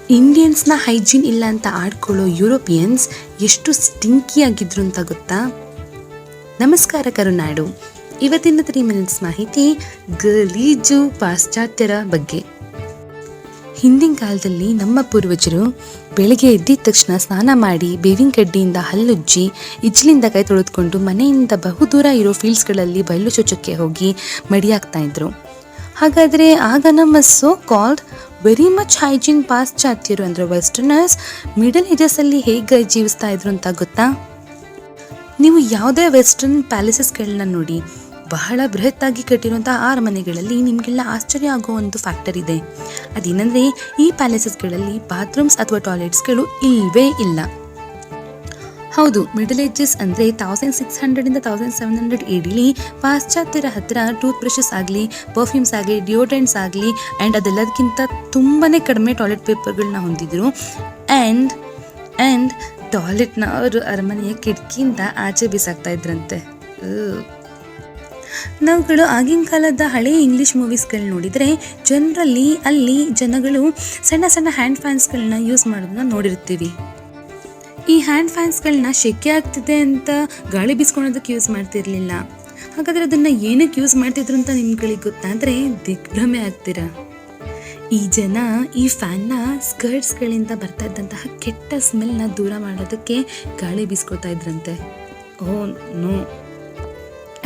ಇಂಡಿಯನ್ಸ್ನ hygiene ಇಲ್ಲ ಅಂತ ಆಡ್ಕೊಳ್ಳೋ Europeans ಎಷ್ಟು ಸ್ಟಿಂಕಿ ಆಗಿದ್ರು ಅಂತ ಗೊತ್ತಾ? ನಮಸ್ಕಾರ ಕರುನಾಡು. ಇವತ್ತಿನ 3 ಮಿನಿಟ್ಸ್ ಮಾಹಿತಿ ಗಲೀಜು ಪಾಶ್ಚಾತ್ಯರ ಬಗ್ಗೆ. ಹಿಂದಿನ ಕಾಲದಲ್ಲಿ ನಮ್ಮ ಪೂರ್ವಜರು ಬೆಳಗ್ಗೆ ಎದ್ದಿದ ತಕ್ಷಣ ಸ್ನಾನ ಮಾಡಿ ಬೇವಿನ ಕಡ್ಡಿಯಿಂದ ಹಲ್ಲುಜ್ಜಿ ಇಜ್ಲಿಂದ ಕೈ ತೊಳೆದುಕೊಂಡು ಮನೆಯಿಂದ ಬಹುದೂರ ಇರೋ ಫೀಲ್ಡ್ಸ್ಗಳಲ್ಲಿ ಬಯಲು ಶೌಚಕ್ಕೆ ಹೋಗಿ ಮಡಿಯಾಗ್ತಾ ಇದ್ರು. ಹಾಗಾದರೆ ಆಗ ನಮ್ಮ so called very much hygiene ಪಾಶ್ಚಾತ್ಯರು ಅಂದರೆ ವೆಸ್ಟರ್ನರ್ಸ್ ಮಿಡಲ್ ಏಜಸ್ಸಲ್ಲಿ ಹೇಗೆ ಜೀವಿಸ್ತಾ ಇದ್ರು ಅಂತ ಗೊತ್ತಾ? ನೀವು ಯಾವುದೇ ವೆಸ್ಟರ್ನ್ ಪ್ಯಾಲೇಸಸ್ಗಳನ್ನ ನೋಡಿ, ಬಹಳ ಬೃಹತ್ತಾಗಿ ಕಟ್ಟಿರುವಂತಹ ಅರಮನೆಗಳಲ್ಲಿ ನಿಮಗೆಲ್ಲ ಆಶ್ಚರ್ಯ ಆಗೋ ಒಂದು ಫ್ಯಾಕ್ಟರ್ ಇದೆ. ಅದೇನೆಂದರೆ ಈ ಪ್ಯಾಲೇಸಸ್ಗಳಲ್ಲಿ ಬಾತ್ರೂಮ್ಸ್ ಅಥವಾ ಟಾಯ್ಲೆಟ್ಸ್ಗಳು ಇಲ್ಲವೇ ಇಲ್ಲ. ಹೌದು, ಮಿಡಲ್ ಏಜಸ್ ಅಂದರೆ 1600 ಇಂದ 1700 AD ಪಾಶ್ಚಾತ್ಯರ ಹತ್ರ ಟೂತ್ ಬ್ರಷಸ್ ಆಗಲಿ, ಪರ್ಫ್ಯೂಮ್ಸ್ ಆಗಲಿ, ಡಿಯೋಡ್ರೆಂಟ್ಸ್ ಆಗಲಿ ಆ್ಯಂಡ್ ಅದೆಲ್ಲದಕ್ಕಿಂತ ತುಂಬಾ ಕಡಿಮೆ ಟಾಯ್ಲೆಟ್ ಪೇಪರ್ಗಳನ್ನ ಹೊಂದಿದ್ರು. ಆ್ಯಂಡ್ ಟಾಯ್ಲೆಟ್ನ ಅವರು ಅರಮನೆಯ ಕಿಟಕಿಯಿಂದ ಆಚೆ ಬಿಸಾಕ್ತಾ ಇದ್ರಂತೆ. ನಾವುಗಳು ಆಗಿನ ಕಾಲದ ಹಳೆಯ ಇಂಗ್ಲೀಷ್ ಮೂವೀಸ್ಗಳು ನೋಡಿದರೆ ಜನರಲ್ಲಿ ಅಲ್ಲಿ ಜನಗಳು ಸಣ್ಣ ಸಣ್ಣ ಹ್ಯಾಂಡ್ ಫ್ಯಾನ್ಸ್ಗಳನ್ನ ಯೂಸ್ ಮಾಡೋದನ್ನ ನೋಡಿರ್ತೀವಿ. ಈ ಹ್ಯಾಂಡ್ ಫ್ಯಾನ್ಸ್ಗಳನ್ನ ಶೆಕೆ ಆಗ್ತಿದೆ ಅಂತ ಗಾಳಿ ಬೀಸ್ಕೊಳೋದಕ್ಕೆ ಯೂಸ್ ಮಾಡ್ತಿರ್ಲಿಲ್ಲ. ಹಾಗಾದರೆ ಅದನ್ನು ಏನಕ್ಕೆ ಯೂಸ್ ಮಾಡ್ತಿದ್ರು ಅಂತ ನಿಮ್ಗಳಿಗೆ ಗೊತ್ತಾದರೆ ದಿಗ್ಭ್ರಮೆ ಆಗ್ತೀರಾ. ಈ ಜನ ಈ ಫ್ಯಾನ್ನ ಸ್ಕರ್ಟ್ಸ್ಗಳಿಂದ ಬರ್ತಾ ಇದ್ದಂತಹ ಕೆಟ್ಟ ಸ್ಮೆಲ್ನ ದೂರ ಮಾಡೋದಕ್ಕೆ ಗಾಳಿ ಬೀಸ್ಕೊಳ್ತಾ ಇದ್ರಂತೆ. Oh no.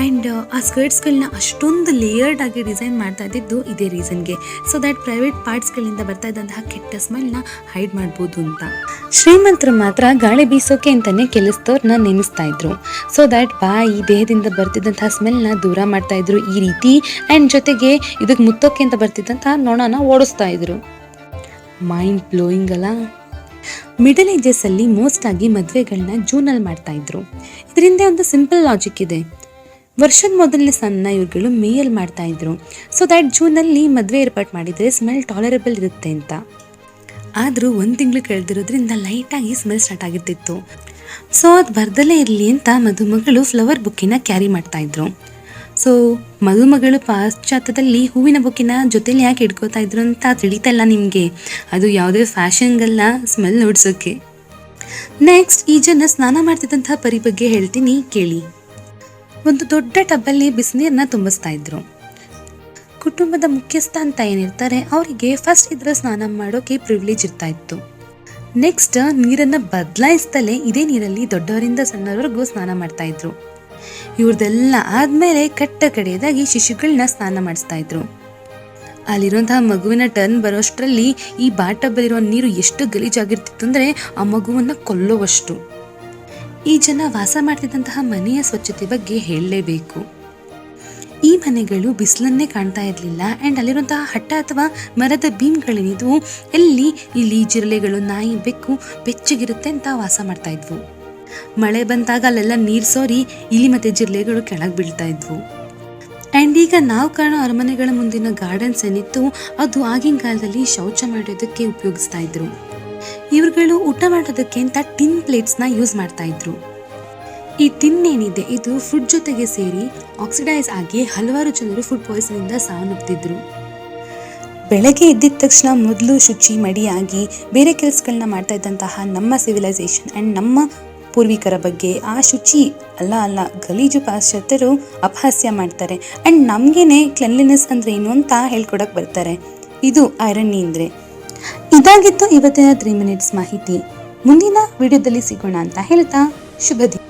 ಆ್ಯಂಡ್ ಆ ಸ್ಕರ್ಟ್ಸ್ಗಳನ್ನ ಅಷ್ಟೊಂದು ಲೇಯರ್ಡ್ ಆಗಿ ಡಿಸೈನ್ ಮಾಡ್ತಾ ಇದ್ದಿದ್ದು ಇದೇ ರೀಸನ್ಗೆ, ಸೊ ದ್ಯಾಟ್ ಪ್ರೈವೇಟ್ ಪಾರ್ಟ್ಸ್ಗಳಿಂದ ಬರ್ತಾ ಇದ್ದಂತಹ ಕೆಟ್ಟ ಸ್ಮೆಲ್ನ ಹೈಡ್ ಮಾಡ್ಬೋದು ಅಂತ. ಶ್ರೀಮಂತರು ಮಾತ್ರ ಗಾಳಿ ಬೀಸೋಕೆ ಅಂತಲೇ ಕೆಲಸದವ್ರನ್ನ ನೇಮಿಸ್ತಾ ಇದ್ರು, ಸೊ ದ್ಯಾಟ್ ಬಾಯಿ ದೇಹದಿಂದ ಬರ್ತಿದ್ದಂತಹ ಸ್ಮೆಲ್ನ ದೂರ ಮಾಡ್ತಾ ಇದ್ರು ಈ ರೀತಿ. ಆ್ಯಂಡ್ ಜೊತೆಗೆ ಇದಕ್ಕೆ ಮುತ್ತೋಕೆ ಅಂತ ಬರ್ತಿದ್ದಂತಹ ನೊಣನ ಓಡಿಸ್ತಾ ಇದ್ರು. ಮೈಂಡ್ ಬ್ಲೋಯಿಂಗ್ ಅಲ್ಲ? ಮಿಡಲ್ ಏಜಸ್ಸಲ್ಲಿ ಮೋಸ್ಟ್ ಆಗಿ ಮದುವೆಗಳನ್ನ ಜೂನಲ್ಲಿ ಮಾಡ್ತಾ ಇದ್ರು. ಇದರಿಂದ ಒಂದು ಸಿಂಪಲ್ ಲಾಜಿಕ್ ಇದೆ. ವರ್ಷದ ಮೊದಲನೇ ಸ್ನಾನ ಇವ್ರುಗಳು ಮೇಯಲ್ಲಿ ಮಾಡ್ತಾ ಇದ್ರು, ಸೊ ದ್ಯಾಟ್ ಜೂನಲ್ಲಿ ಮದುವೆ ಏರ್ಪಾಟ್ ಮಾಡಿದರೆ ಸ್ಮೆಲ್ ಟಾಲರಬಲ್ ಇರುತ್ತೆ ಅಂತ. ಆದರೂ 1 ತಿಂಗಳು ಕಳೆದಿರೋದ್ರಿಂದ ಲೈಟಾಗಿ ಸ್ಮೆಲ್ ಸ್ಟಾರ್ಟ್ ಆಗಿರ್ತಿತ್ತು. ಸೊ ಅದು ಬರ್ದಲೇ ಇರಲಿ ಅಂತ ಮದುಮಗಳು ಫ್ಲವರ್ ಬುಕ್ಕಿನ ಕ್ಯಾರಿ ಮಾಡ್ತಾ ಇದ್ರು. ಸೊ ಮದುಮಗಳು ಪಾಶ್ಚಾತ್ಯದಲ್ಲಿ ಹೂವಿನ ಬುಕ್ಕಿನ ಜೊತೆಲಿ ಯಾಕೆ ಇಟ್ಕೋತಾ ಇದ್ರು ಅಂತ ತಿಳಿತಾ ಇಲ್ಲ ನಿಮಗೆ. ಅದು ಯಾವುದೇ ಫ್ಯಾಷನ್ಗೆಲ್ಲ ಸ್ಮೆಲ್ ಓಡಿಸೋಕೆ. ನೆಕ್ಸ್ಟ್, ಈ ಜನ ಸ್ನಾನ ಮಾಡ್ತಿದ್ದಂತಹ ಪರಿ ಬಗ್ಗೆ ಹೇಳ್ತೀನಿ ಕೇಳಿ. ಒಂದು ದೊಡ್ಡ ಟಬ್ಬಲ್ಲಿ ಬಿಸಿನೀರನ್ನ ತುಂಬಿಸ್ತಾ ಇದ್ರು. ಕುಟುಂಬದ ಮುಖ್ಯಸ್ಥ ಅಂತ ಏನಿರ್ತಾರೆ ಅವರಿಗೆ ಫಸ್ಟ್ ಇದ್ರ ಸ್ನಾನ ಮಾಡೋಕೆ ಪ್ರಿವಿಲೇಜ್ ಇರ್ತಾ ಇತ್ತು. ನೆಕ್ಸ್ಟ್, ನೀರನ್ನು ಬದಲಾಯಿಸ್ತಲೇ ಇದೇ ನೀರಲ್ಲಿ ದೊಡ್ಡವರಿಂದ ಸಣ್ಣವರೆಗೂ ಸ್ನಾನ ಮಾಡ್ತಾ ಇದ್ರು. ಇವ್ರದೆಲ್ಲ ಆದ್ಮೇಲೆ ಕಟ್ಟ ಕಡೆಯದಾಗಿ ಶಿಶುಗಳನ್ನ ಸ್ನಾನ ಮಾಡಿಸ್ತಾ ಇದ್ರು. ಅಲ್ಲಿರುವಂತಹ ಮಗುವಿನ ಟರ್ನ್ ಬರೋಷ್ಟರಲ್ಲಿ ಈ ಬಾಟಬ್ಬಲ್ಲಿರೋ ನೀರು ಎಷ್ಟು ಗಲೀಜಾಗಿರ್ತಿತ್ತು ಅಂದರೆ ಆ ಮಗುವನ್ನು ಕೊಲ್ಲೋವಷ್ಟು. ಈ ಜನ ವಾಸ ಮಾಡ್ತಿದ್ದಂತಹ ಮನೆಯ ಸ್ವಚ್ಛತೆ ಬಗ್ಗೆ ಹೇಳಲೇಬೇಕು. ಈ ಮನೆಗಳು ಬಿಸಿಲನ್ನೇ ಕಾಣ್ತಾ ಇರಲಿಲ್ಲ. ಆ್ಯಂಡ್ ಅಲ್ಲಿರುವಂತಹ ಹಟ್ಟ ಅಥವಾ ಮರದ ಬೀಮ್ಗಳೇನಿದ್ವು ಇಲ್ಲಿ ಜಿರಳೆಗಳು, ನಾಯಿ, ಬೆಕ್ಕು ಬೆಚ್ಚಗಿರುತ್ತೆ ಅಂತ ವಾಸ ಮಾಡ್ತಾ ಇದ್ವು. ಮಳೆ ಬಂದಾಗ ಅಲ್ಲೆಲ್ಲ ನೀರು ಸೋರಿ ಇಲಿ ಮತ್ತು ಜಿರಳೆಗಳು ಕೆಳಗೆ ಬೀಳ್ತಾ ಇದ್ವು. ಆ್ಯಂಡ್ ಈಗ ನಾವು ಕಾಣೋ ಅರಮನೆಗಳ ಮುಂದಿನ ಗಾರ್ಡನ್ಸ್ ಏನಿತ್ತು ಅದು ಆಗಿನ ಕಾಲದಲ್ಲಿ ಶೌಚ ಮಾಡೋದಕ್ಕೆ ಉಪಯೋಗಿಸ್ತಾ ಇದ್ರು. ಇವ್ರುಗಳು ಊಟ ಮಾಡೋದಕ್ಕೆ ಅಂತ ಟಿನ್ ಪ್ಲೇಟ್ಸ್ನ ಯೂಸ್ ಮಾಡ್ತಾ ಇದ್ರು. ಈ ಟಿನ್ ಏನಿದೆ ಇದು ಫುಡ್ ಜೊತೆಗೆ ಸೇರಿ ಆಕ್ಸಿಡೈಸ್ ಆಗಿ ಹಲವಾರು ಜನರು ಫುಡ್ ಪಾಯ್ಸನಿಂದ ಸಾವನ್ನಪ್ಪಿದ್ರು. ಬೆಳಗ್ಗೆ ಎದ್ದಿದ ತಕ್ಷಣ ಮೊದಲು ಶುಚಿ ಮಡಿಯಾಗಿ ಬೇರೆ ಕೆಲಸಗಳನ್ನ ಮಾಡ್ತಾ ಇದ್ದಂತಹ ನಮ್ಮ ಸಿವಿಲೈಸೇಷನ್ ಆ್ಯಂಡ್ ನಮ್ಮ ಪೂರ್ವಿಕರ ಬಗ್ಗೆ ಆ ಶುಚಿ ಅಲ್ಲ ಗಲೀಜು ಪಾಶ್ಚಾತ್ಯರು ಅಪಹಾಸ್ಯ ಮಾಡ್ತಾರೆ. ಆ್ಯಂಡ್ ನಮಗೇನೆ ಕ್ಲೆನ್ಲಿನೆಸ್ ಅಂದರೆ ಏನು ಅಂತ ಹೇಳ್ಕೊಡಕ್ಕೆ ಬರ್ತಾರೆ. ಇದು ಐರನ್ನಿ ಅಂದರೆ. ಇದಾಗಿತ್ತು ಇವತ್ತಿನ 3 ಮಿನಿಟ್ಸ್ ಮಾಹಿತಿ. ಮುಂದಿನ ವಿಡಿಯೋದಲ್ಲಿ ಸಿಗೋಣ ಅಂತ ಹೇಳ್ತಾ ಶುಭ ದಿನ.